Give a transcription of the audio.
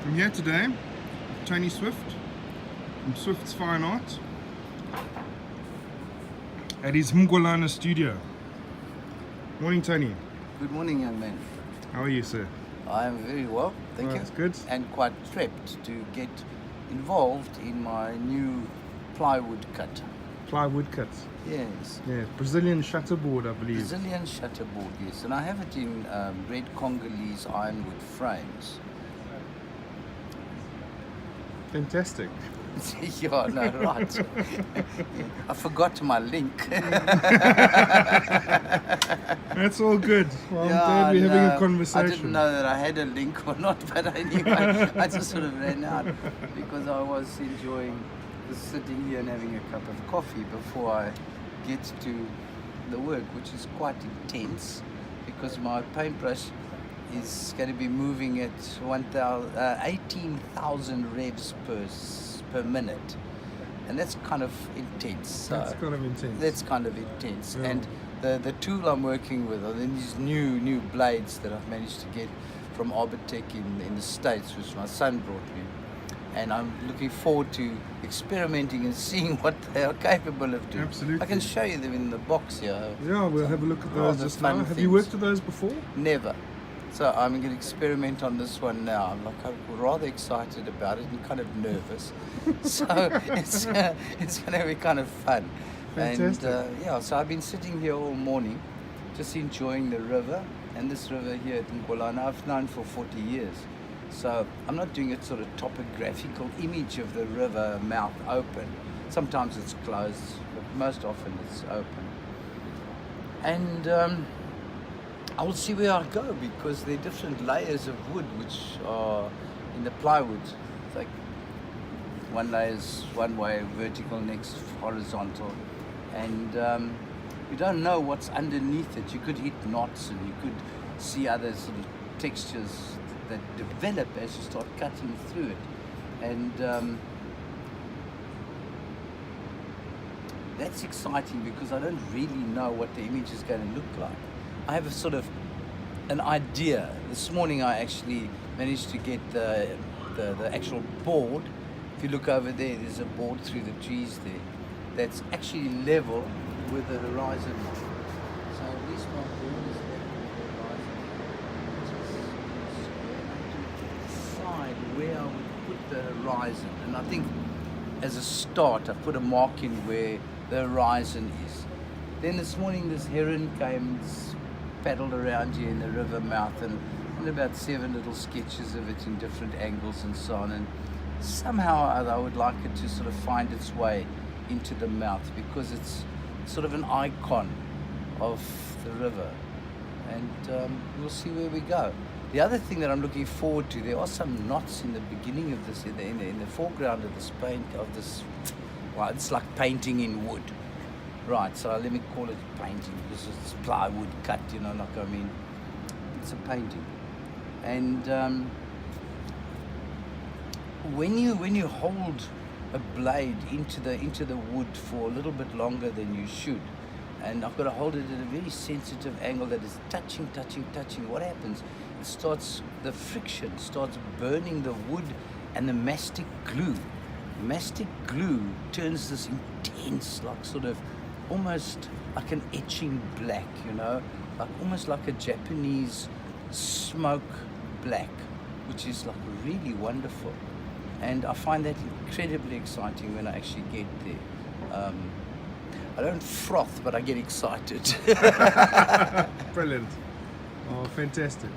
I'm here today with Tony Swift from Swift's Fine Art at his Mngolana studio. Morning, Tony. Good morning, young man. How are you, sir? I am very well, thank you. That's good. And quite prepped to get involved in my new plywood cut. Plywood cuts. Yes. Yeah, Brazilian shutterboard, I believe. Brazilian shutterboard, yes. And I have it in red Congolese ironwood frames. Fantastic. Yeah, no, right. I forgot my link. That's all good. Well, I'm Yeah, glad we're having a no, conversation. I didn't know that I had a link or not, but I knew I just sort of ran out because I was enjoying just sitting here and having a cup of coffee before I get to the work, which is quite intense because my paintbrush is going to be moving at 18,000 revs per minute, and that's kind of intense. That's kind of intense. That's kind of intense. Yeah. And the tool I'm working with are these new blades that I've managed to get from Arbitech in the States, which my son brought me. And I'm looking forward to experimenting and seeing what they are capable of doing. Absolutely. I can show you them in the box here. Yeah, we'll have a look at those rather just fun now. Have you things. worked with those before? Never. So I'm going to experiment on this one now. I'm rather excited about it and kind of nervous. So it's going to be kind of fun. Fantastic. And yeah, so I've been sitting here all morning, just enjoying the river. And this river here at Mngolana, I've known for 40 years. So I'm not doing a sort of topographical image of the river mouth open. Sometimes it's closed, but most often it's open. And I will see where I go because there are different layers of wood which are in the plywood. It's like one layer is one way, vertical, next horizontal. And you don't know what's underneath it. You could hit knots and you could see other sort of textures that develop as you start cutting through it. And that's exciting because I don't really know what the image is going to look like. I have a sort of an idea. This morning I actually managed to get the actual board. If you look over there, there's a board through the trees there that's actually level with the horizon. So at least my board is level with the horizon. Just decide where I would put the horizon. And I think as a start, I put a mark in where the horizon is. Then this morning this heron came, paddled around here in the river mouth and about 7 little sketches of it in different angles and so on. And somehow or other I would like it to sort of find its way into the mouth because it's sort of an icon of the river. And we'll see where we go. The other thing that I'm looking forward to, there are some knots in the beginning of this, in the foreground of this well, it's like painting in wood. Right, so let me call it painting because it's plywood cut, you know, like I mean, it's a painting. And when you hold a blade into the wood for a little bit longer than you should, and I've got to hold it at a very sensitive angle that is touching, what happens? The friction starts burning the wood and the mastic glue. Mastic glue turns this intense, like sort of almost like an etching black, you know, like almost like a Japanese smoke black, which is like really wonderful. And I find that incredibly exciting when I actually get there. I don't froth, but I get excited. Brilliant. Oh, fantastic.